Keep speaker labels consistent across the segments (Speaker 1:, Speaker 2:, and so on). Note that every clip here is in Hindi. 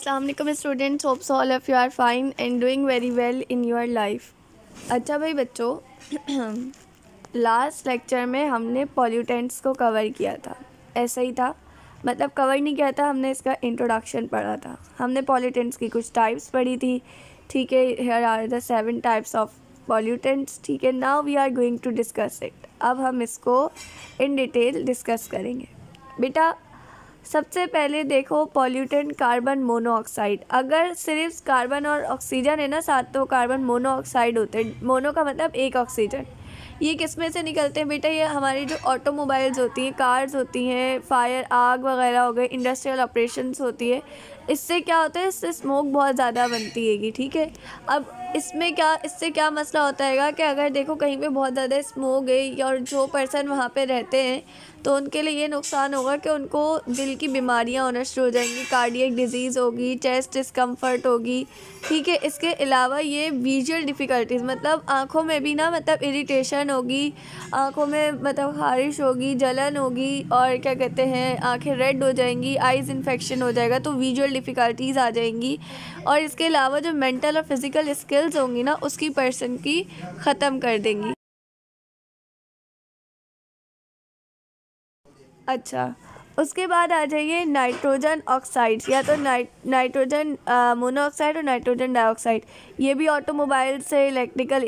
Speaker 1: अस्सलाम वालेकुम students, hopes all of you are fine and doing very well in your life. अच्छा भाई बच्चों, लास्ट लेक्चर में हमने पॉल्यूटेंट्स को कवर किया था। ऐसा ही था, मतलब कवर नहीं किया था, हमने इसका इंट्रोडक्शन पढ़ा था। हमने पॉल्यूटेंट्स की कुछ टाइप्स पढ़ी थी, ठीक है। Here are the 7 types of pollutants, ठीक है। Now we are going to discuss it. अब हम इसको इन डिटेल डिस्कस करेंगे। बेटा सबसे पहले देखो, पॉल्यूटेंट कार्बन मोनोऑक्साइड। अगर सिर्फ कार्बन और ऑक्सीजन है ना साथ, तो कार्बन मोनोऑक्साइड होते हैं। मोनो का मतलब एक ऑक्सीजन। ये किस में से निकलते हैं बेटा? ये हमारी जो ऑटोमोबाइल्स होती हैं, कार्स होती हैं, फायर आग वगैरह हो गए, इंडस्ट्रियल ऑपरेशंस होती है, इससे क्या होता है, इससे स्मोक बहुत ज़्यादा बनती हैगी, ठीक है। अब इससे क्या मसला होता है कि अगर देखो कहीं पे बहुत ज़्यादा स्मोक है और जो पर्सन वहाँ पे रहते हैं, तो उनके लिए ये नुकसान होगा कि उनको दिल की बीमारियाँ होना शुरू हो जाएंगी, कार्डियक डिजीज़ होगी, चेस्ट डिस्कम्फर्ट होगी, ठीक है। इसके अलावा ये विजुअल डिफ़िकल्टीज़, मतलब आँखों में भी ना, मतलब इरिटेशन होगी, आँखों में मतलब खारिश होगी, जलन होगी, और क्या कहते हैं, आँखें रेड हो जाएंगी, आइज़ इन्फेक्शन हो जाएगा, तो विजुअल डिफ़िकल्टीज़ आ जाएंगी। और इसके अलावा जो मेंटल और फिज़िकल स्किल्स होंगी ना, उसकी पर्सन की ख़त्म कर देंगी। अच्छा, उसके बाद आ जाइए नाइट्रोजन ऑक्साइड्स, या तो नाइट्रोजन मोनोऑक्साइड और नाइट्रोजन डाइऑक्साइड। ये भी ऑटोमोबाइल से, इलेक्ट्रिकल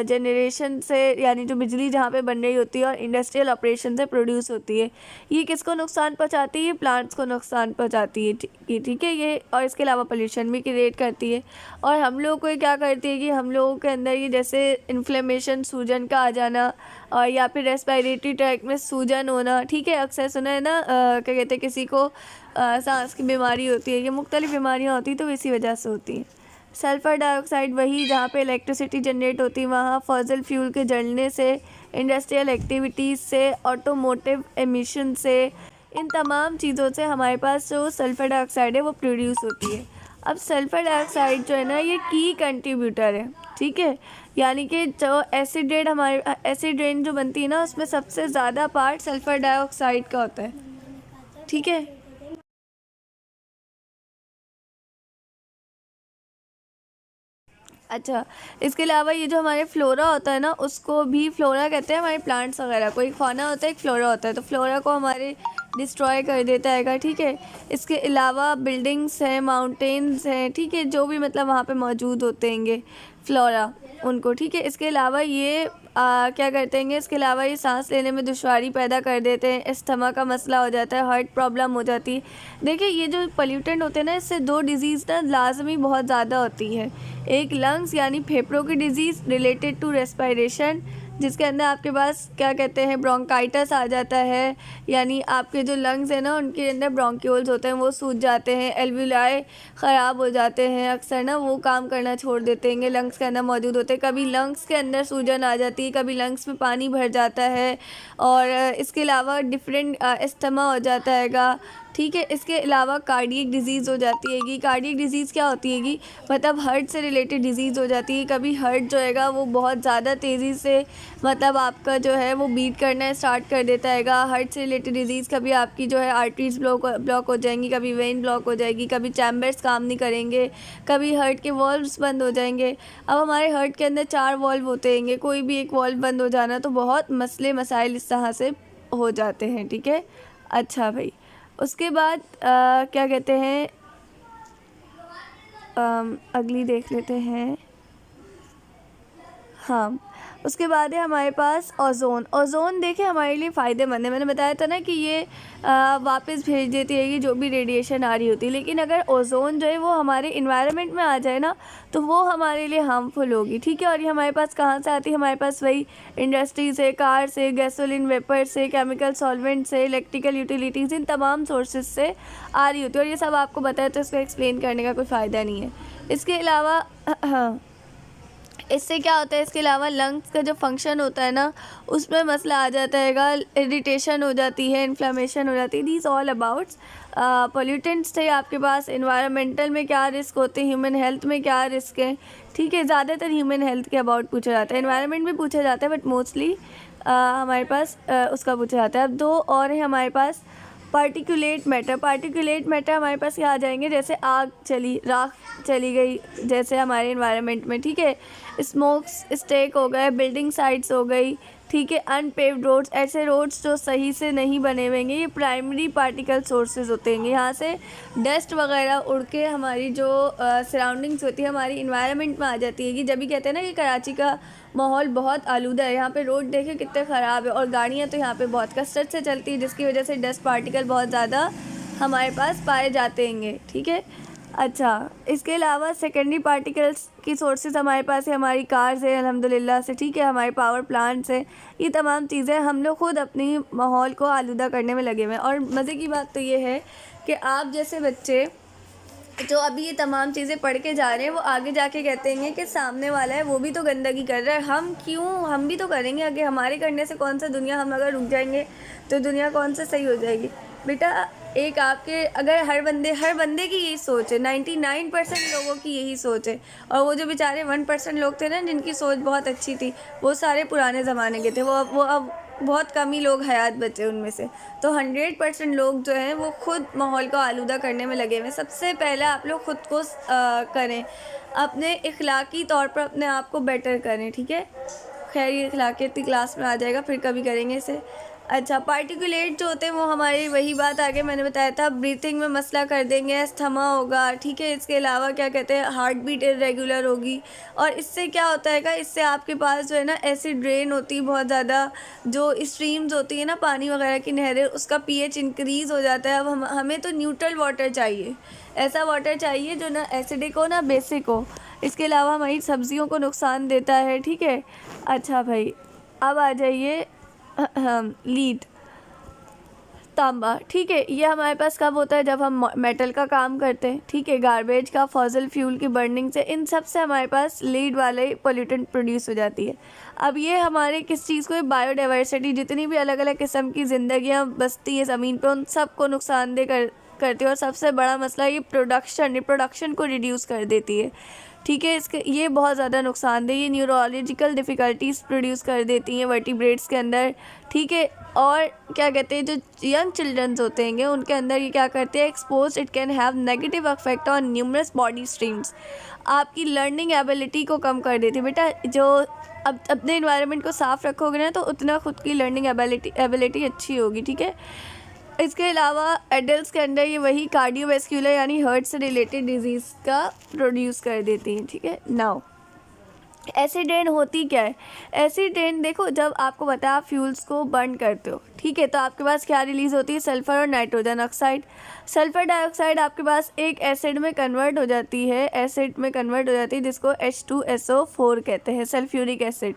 Speaker 1: जनरेशन से, यानी जो बिजली जहाँ पे बन रही होती है, और इंडस्ट्रियल ऑपरेशन से प्रोड्यूस होती है। ये किसको नुकसान पहुँचाती है? प्लांट्स को नुकसान पहुँचाती है, ठीक है ये। और इसके अलावा पोल्यूशन भी क्रिएट करती है। और हम लोगों को क्या करती है कि हम लोगों के अंदर ये जैसे इन्फ्लेमेशन, सूजन का आ जाना, और या फिर रेस्पिरेटरी ट्रैक में सूजन होना, ठीक है। अक्सर सुना है ना, क्या कहते हैं, किसी को सांस की बीमारी होती है, ये मुख्तलिफ बीमारियाँ होती हैं, तो इसी वजह से होती हैं। सल्फ़र डाइऑक्साइड वही जहाँ पे इलेक्ट्रिसिटी जनरेट होती है, वहाँ फॉसिल फ्यूल के जलने से, इंडस्ट्रियल एक्टिविटीज़ से, ऑटोमोटिव एमिशन से, इन तमाम चीज़ों से हमारे पास जो सल्फ़र डाइऑक्साइड है वो प्रोड्यूस होती है। अब सल्फ़र डाइऑक्साइड जो है ना, ये की कंट्रीब्यूटर है, ठीक है। यानी कि जो एसिड रेन जो बनती है ना, उसमें सबसे ज़्यादा पार्ट सल्फ़र डाइऑक्साइड का होता है, ठीक है। अच्छा, इसके अलावा ये जो हमारे फ्लोरा होता है ना, उसको भी फ्लोरा कहते हैं। हमारे प्लांट्स वगैरह को एक फौना होता है, एक फ्लोरा होता है, तो फ्लोरा को हमारे डिस्ट्रॉय कर देता है, ठीक है। इसके अलावा बिल्डिंग्स हैं, माउंटेन्स हैं, ठीक है, जो भी मतलब वहाँ पे मौजूद होते हैंगे फ्लोरा, उनको, ठीक है। इसके अलावा ये क्या करते हैं, इसके अलावा ये सांस लेने में दुश्वारी पैदा कर देते हैं, अस्थमा का मसला हो जाता है, हार्ट प्रॉब्लम हो जाती है। देखिए ये जो पोल्यूटेंट होते हैं ना, इससे 2 डिज़ीज़ ना लाजमी बहुत ज़्यादा होती है। एक लंग्स यानी फेफड़ों की डिजीज़ रिलेटेड टू रेस्पिरेशन, जिसके अंदर आपके पास क्या कहते हैं, ब्रोंकाइटिस आ जाता है, यानी आपके जो लंग्स हैं ना, उनके अंदर ब्रोंक्यूल्स होते हैं, वो सूज जाते हैं, एल्वुलाई ख़राब हो जाते हैं, अक्सर ना वो काम करना छोड़ देते हैं, लंग्स के अंदर मौजूद होते हैं। कभी लंग्स के अंदर सूजन आ जाती है, कभी लंग्स में पानी भर जाता है, और इसके अलावा डिफरेंट अस्थमा हो जाता हैगा, ठीक है। इसके अलावा कार्डियक डिजीज़ हो जाती हैगी। कार्डियक डिजीज़ क्या होती हैगी, मतलब हार्ट से रिलेटेड डिजीज़ हो जाती है। कभी हार्ट जो हैगा वो बहुत ज़्यादा तेज़ी से, मतलब आपका जो है वो बीट करना स्टार्ट कर देता हैगा। हार्ट से रिलेटेड डिजीज़, कभी आपकी जो है आर्टरीज ब्लॉक हो जाएंगी, कभी वेन ब्लॉक हो जाएगी, कभी चैम्बर्स काम नहीं करेंगे, कभी हार्ट के वॉल्व्स बंद हो जाएंगे। अब हमारे हार्ट के अंदर 4 वॉल्व होते हैंगे, कोई भी एक वॉल्व बंद हो जाना तो बहुत मसले मसाइल इस तरह से हो जाते हैं, ठीक है। अच्छा भाई, उसके बाद क्या कहते हैं, अगली देख लेते हैं। हाँ, उसके बाद है हमारे पास ओज़ोन। ओज़ोन देखिए हमारे लिए फ़ायदेमंद है। मैंने बताया था ना कि ये वापस भेज देती है कि जो भी रेडिएशन आ रही होती है, लेकिन अगर ओज़ोन जो है वो हमारे इन्वायरमेंट में आ जाए ना, तो वो हमारे लिए हार्मफुल होगी, ठीक है। और ये हमारे पास कहाँ से आती है? हमारे पास वही इंडस्ट्री से, कार से, गैसोलीन वेपर से, केमिकल सॉल्वेंट से, इलेक्ट्रिकल यूटिलिटीज़, इन तमाम सोर्सेज से आ रही होती है। और ये सब आपको बताया तो इसको एक्सप्लेन करने का कोई फ़ायदा नहीं है। इसके अलावा इससे क्या होता है, इसके अलावा लंग्स का जो फंक्शन होता है ना, उसमें मसला आ जाता है, इरिटेशन हो जाती है, इन्फ्लेमेशन हो जाती है। दीज ऑल अबाउट्स पोल्यूटेंट्स थे। आपके पास इन्वायरमेंटल में क्या रिस्क होते हैं, ह्यूमन हेल्थ में क्या रिस्क है, ठीक है। ज़्यादातर ह्यूमन हेल्थ के अबाउट पूछा जाता है, इन्वायरमेंट भी पूछा जाता है, बट मोस्टली हमारे पास उसका पूछा जाता है। अब 2 और है हमारे पास, पार्टिकुलेट मैटर हमारे पास क्या आ जाएंगे, जैसे राख चली गई जैसे हमारे इन्वायरमेंट में, ठीक है। स्मोक्स स्टेक हो गए, बिल्डिंग साइट्स हो गई, ठीक है। अनपेव्ड रोड्स, ऐसे रोड्स जो सही से नहीं बने हुए हैं, ये प्राइमरी पार्टिकल सोर्सेज होते हैं। यहाँ से डस्ट वगैरह उड़ के हमारी जो सराउंडिंग्स होती है हमारी इन्वायरमेंट में आ जाती है। कि जब भी कहते हैं ना कि कराची का माहौल बहुत आलूदा है, यहाँ पे रोड देखे कितने ख़राब है, और गाड़ियाँ तो यहाँ पे बहुत कसरत से चलती है, जिसकी वजह से डस्ट पार्टिकल बहुत ज़्यादा हमारे पास पाए जाते हैं, ठीक है। अच्छा, इसके अलावा सेकेंडरी पार्टिकल्स की सोर्सेज हमारे पास है, हमारी कार्स है अल्हम्दुलिल्लाह से, ठीक है, हमारे पावर प्लांट्स हैं। ये तमाम चीज़ें हम लोग खुद अपनी माहौल को आलूदा करने में लगे हुए हैं। और मज़े की बात तो ये है कि आप जैसे बच्चे जो अभी ये तमाम चीज़ें पढ़ के जा रहे हैं, वो आगे जाके कहते हैं कि सामने वाला है वो भी तो गंदगी कर रहा है, हम भी तो करेंगे आगे, हमारे करने से कौन सा दुनिया, हम अगर रुक जाएंगे तो दुनिया कौन से सही हो जाएगी। बेटा एक आपके अगर हर बंदे की यही सोच है, 99% लोगों की यही सोच है। और वो जो बेचारे 1% लोग थे ना जिनकी सोच बहुत अच्छी थी, वो सारे पुराने ज़माने के थे, वो अब बहुत कम ही लोग हयात बचे उनमें से। तो 100% लोग जो हैं वो खुद माहौल को आलूदा करने में लगे हुए। सबसे पहले आप लोग ख़ुद को करें, अपने इखलाकी तौर पर अपने आप को बेटर करें, ठीक है। खैर ये इखलाकियत की क्लास में आ जाएगा, फिर कभी करेंगे इसे। अच्छा, पार्टिकुलेट जो होते हैं वो हमारी वही बात आगे मैंने बताया था, ब्रीथिंग में मसला कर देंगे, अस्थमा होगा, ठीक है। इसके अलावा क्या कहते हैं, हार्ट बीट इरेगुलर होगी। और इससे क्या होता है, इससे आपके पास जो है ना एसिड रेन होती है बहुत ज़्यादा, जो स्ट्रीम्स होती है ना पानी वगैरह की नहरें, उसका pH इंक्रीज़ हो जाता है। अब हमें तो न्यूट्रल वाटर चाहिए, ऐसा वाटर चाहिए जो ना एसिडिक हो ना बेसिक हो। इसके अलावा हमारी सब्जियों को नुकसान देता है, ठीक है। अच्छा भाई, अब आ जाइए लीड, तांबा, ठीक है। ये हमारे पास कब होता है, जब हम मेटल का काम करते हैं, ठीक है। गार्बेज का, फॉसिल फ्यूल की बर्निंग से, इन सब से हमारे पास लीड वाले पोल्यूटेंट प्रोड्यूस हो जाती है। अब ये हमारे किस चीज़ को, बायोडाइवर्सिटी, जितनी भी अलग अलग किस्म की ज़िंदगियाँ बसती है ज़मीन पे, उन सब को नुकसानदेह करती है। और सबसे बड़ा मसला ये रिप्रोडक्शन को रिड्यूस कर देती है, ठीक है। ये बहुत ज़्यादा नुकसानदेह, ये न्यूरोलॉजिकल डिफ़िकल्टीज़ प्रोड्यूस कर देती हैं वर्टिब्रेट्स के अंदर, ठीक है। और क्या कहते हैं, जो यंग चिल्ड्रंस होते हैं उनके अंदर ये क्या करते हैं, expose it can have negative effect on numerous body streams, आपकी लर्निंग एबिलिटी को कम कर देती है। बेटा जो अब अपने इन्वायरमेंट को साफ़ रखोगे ना तो उतना खुद की लर्निंग एबिलिटी अच्छी होगी, ठीक है। इसके अलावा एडल्ट्स के अंदर ये वही कार्डियोवैस्कुलर यानी हार्ट से रिलेटेड डिजीज़ का प्रोड्यूस कर देती हैं, ठीक है। नाउ एसिड रेन होती क्या है, एसिड रेन देखो, जब आपको पता है आप फ्यूल्स को बर्न करते हो, ठीक है, तो आपके पास क्या रिलीज़ होती है, सल्फ़र और नाइट्रोजन ऑक्साइड। सल्फ़र डाइऑक्साइड आपके पास एक एसिड में कन्वर्ट हो जाती है, जिसको H2SO4 कहते हैं, सल्फ्यूरिक एसिड,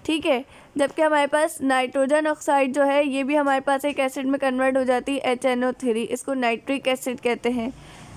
Speaker 1: ठीक है। जबकि हमारे पास नाइट्रोजन ऑक्साइड जो है ये भी हमारे पास एक एसिड में कन्वर्ट हो जाती है, HNO3, इसको नाइट्रिक एसिड कहते हैं,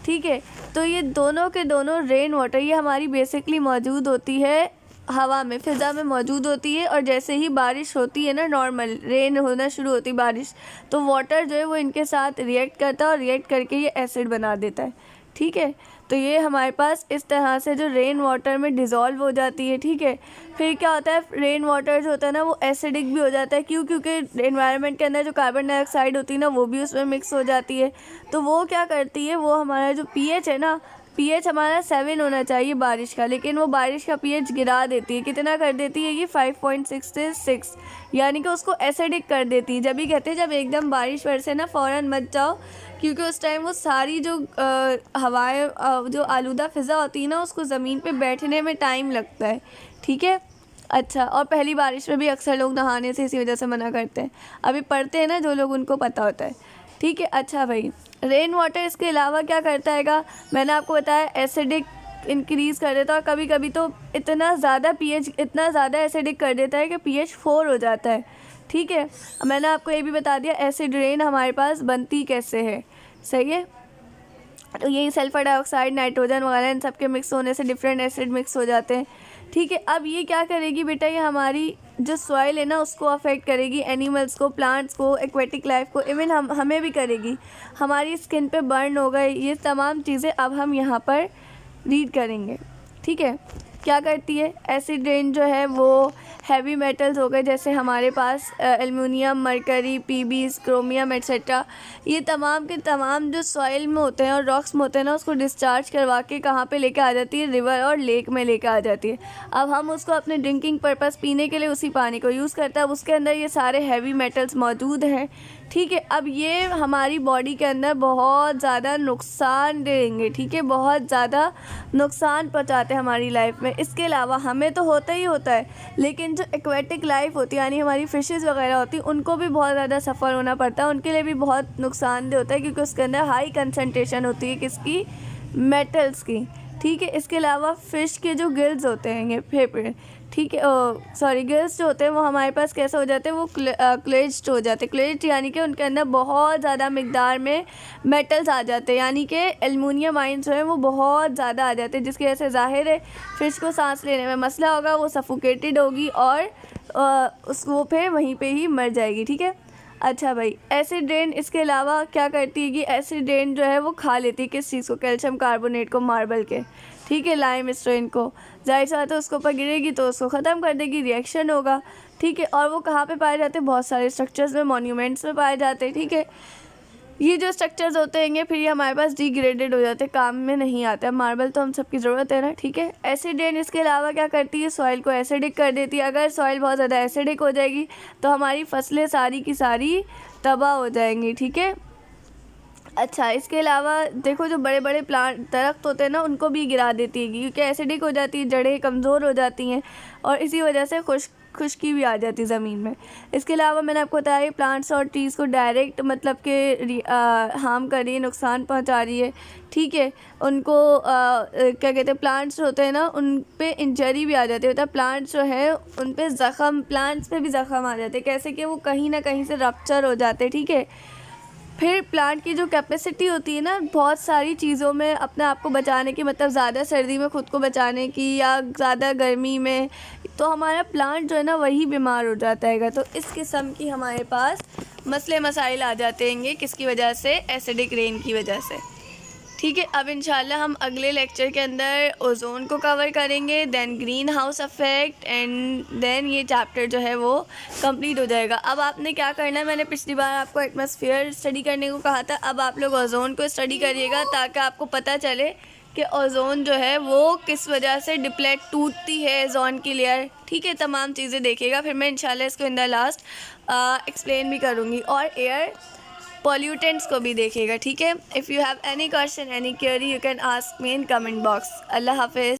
Speaker 1: ठीक है। तो ये दोनों के दोनों रेन वाटर, ये हमारी बेसिकली मौजूद होती है हवा में, फ़िज़ा में मौजूद होती है। और जैसे ही बारिश होती है ना, नॉर्मल रेन होना शुरू होती है बारिश, तो वाटर जो है वो इनके साथ रिएक्ट करता है और रिएक्ट करके ये एसिड बना देता है, ठीक है। तो ये हमारे पास इस तरह से जो रेन वाटर में डिज़ोल्व हो जाती है, ठीक है। फिर क्या होता है, रेन वाटर जो होता है ना वो एसिडिक भी हो जाता है, क्योंकि एनवायरनमेंट के अंदर जो कार्बन डाइऑक्साइड होती है ना वो भी उसमें मिक्स हो जाती है। तो वो क्या करती है, वो हमारा जो pH है ना, pH हमारा 7 होना चाहिए बारिश का, लेकिन वो बारिश का pH गिरा देती है, कितना कर देती है, ये 5.6 से 6, यानी कि उसको एसिडिक कर देती है। जब भी कहते हैं जब एकदम बारिश बरसे ना फ़ौरन मत जाओ, क्योंकि उस टाइम वो सारी जो हवाएं जो आलूदा फ़िज़ा होती है ना उसको ज़मीन पे बैठने में टाइम लगता है, ठीक है। अच्छा, और पहली बारिश में भी अक्सर लोग नहाने से इसी वजह से मना करते हैं, अभी पढ़ते हैं ना जो लोग, उनको पता होता है, ठीक है। अच्छा भाई, रेन वाटर इसके अलावा क्या करता है, मैंने आपको बताया एसिडिक इंक्रीज़ कर देता है, और कभी कभी तो इतना ज़्यादा एसिडिक कर देता है कि pH 4 हो जाता है, ठीक है। मैंने आपको ये भी बता दिया एसिड रेन हमारे पास बनती कैसे है, सही है। तो यही सल्फ़र डाइऑक्साइड, नाइट्रोजन वगैरह इन सब के मिक्स होने से डिफरेंट एसिड मिक्स हो जाते हैं, ठीक है। अब ये क्या करेगी बेटा, ये हमारी जो सॉइल है ना उसको अफेक्ट करेगी, एनिमल्स को, प्लांट्स को, एक्वेटिक लाइफ को, इवन हमें भी करेगी, हमारी स्किन पे बर्न हो गए, ये तमाम चीज़ें अब हम यहाँ पर रीड करेंगे, ठीक है। क्या करती है एसिड रेन जो है वो हैवी मेटल्स हो गए जैसे हमारे पास एल्युमिनियम, मरकरी, पीबीज, क्रोमियम एट्सेट्रा, ये तमाम के तमाम जो सॉइल में होते हैं और रॉक्स में होते हैं ना, उसको डिस्चार्ज करवा के कहाँ पे लेके आ जाती है, रिवर और लेक में लेके आ जाती है। अब हम उसको अपने ड्रिंकिंग पर्पस पीने के लिए उसी पानी को यूज़ करते हैं। अब उसके अंदर ये सारे हैवी मेटल्स मौजूद हैं, ठीक है। अब ये हमारी बॉडी के अंदर बहुत ज़्यादा नुकसान देंगे, ठीक है, बहुत ज़्यादा नुकसान पहुंचाते हैं हमारी लाइफ में। इसके अलावा हमें तो होता ही होता है, लेकिन जो एक्वेटिक लाइफ होती है यानी हमारी फिशेस वगैरह होती हैं, उनको भी बहुत ज़्यादा सफ़र होना पड़ता है, उनके लिए भी बहुत नुकसानदेह होता है, क्योंकि उसके अंदर हाई कंसनट्रेशन होती है किसकी, मेटल्स की, ठीक है। इसके अलावा फ़िश के जो गिल्स होते हैं, ये फेफड़े, ठीक है, सॉरी गिल्स जो होते हैं वो हमारे पास कैसे हो जाते हैं, वो क्लेज्ड हो जाते हैं। क्लेज्ड यानी कि उनके अंदर बहुत ज़्यादा मिकदार में मेटल्स आ जाते हैं, यानी कि एल्युमिनियम आयन जो है वो बहुत ज़्यादा आ जाते हैं, जिसकी वजह से ज़ाहिर है फ़िश को सांस लेने में मसला होगा, वो सफोकेटेड होगी और उसको फिर वहीं पे ही मर जाएगी, ठीक है। अच्छा भाई, एसिड रेन इसके अलावा क्या करती है कि एसिड रेन जो है वो खा लेती है किस चीज़ को, कैल्शियम कार्बोनेट को, मार्बल के, ठीक है, लाइम स्टोन को। जाहिर सी बात है उसको ऊपर गिरेगी तो उसको ख़त्म कर देगी, रिएक्शन होगा, ठीक है। और वो कहाँ पे पाए जाते हैं, बहुत सारे स्ट्रक्चर्स में, मॉन्यूमेंट्स में पाए जाते हैं, ठीक है। ये जो स्ट्रक्चर्स होते हैं फिर ये हमारे पास डिग्रेडेड हो जाते हैं, काम में नहीं आते हैं। मार्बल तो हम सबकी ज़रूरत है ना, ठीक है। एसिड रेन इसके अलावा क्या करती है, सॉइल को एसिडिक कर देती है। अगर सॉइल बहुत ज़्यादा एसिडिक हो जाएगी तो हमारी फसलें सारी की सारी तबाह हो जाएंगी, ठीक है। अच्छा, इसके अलावा देखो जो बड़े बड़े प्लांट दरख्त होते हैं ना, उनको भी गिरा देती है, क्योंकि एसिडिक हो जाती है, जड़ें कमज़ोर हो जाती हैं और इसी वजह से खुश्की भी आ जाती है ज़मीन में। इसके अलावा मैंने आपको बताया प्लांट्स और ट्रीज़ को डायरेक्ट मतलब कि हार्म कर रही है, नुकसान पहुंचा रही है, ठीक है। उनको क्या कहते हैं, प्लांट्स होते हैं ना उन पे इंजरी भी आ जाती है, मतलब प्लांट्स जो है उन पे ज़ख़म, प्लांट्स पे भी ज़ख़म आ जाते हैं, कैसे कि वो कहीं ना कहीं से रप्चर हो जाते हैं, ठीक है। फिर प्लांट की जो कैपेसिटी होती है ना बहुत सारी चीज़ों में अपने आप को बचाने की, मतलब ज़्यादा सर्दी में ख़ुद को बचाने की या ज़्यादा गर्मी में, तो हमारा प्लांट जो है ना वही बीमार हो जाता है। तो इस किस्म की हमारे पास मसले मसाइल आ जाते हैं किसकी वजह से, एसिडिक रेन की वजह से, ठीक है। अब इंशाल्लाह हम अगले लेक्चर के अंदर ओज़ोन को कवर करेंगे, then greenhouse effect and then ये चैप्टर जो है वो कंप्लीट हो जाएगा। अब आपने क्या करना है, मैंने पिछली बार आपको एटमॉस्फेयर स्टडी करने को कहा था, अब आप लोग ओज़ोन को स्टडी करिएगा ताकि आपको पता चले कि ओज़ोन जो है वो किस वजह से डिप्लेट टूटती है, ओज़ोन की लेयर, ठीक है। तमाम चीज़ें देखिएगा, फिर मैं इंशाल्लाह इसको इन द लास्ट एक्सप्लेन भी करूँगी, और एयर पॉल्यूटेंट्स को भी देखिएगा, ठीक है। If you have any question, any query, you can ask me in comment box. अल्लाह हाफ़िज़।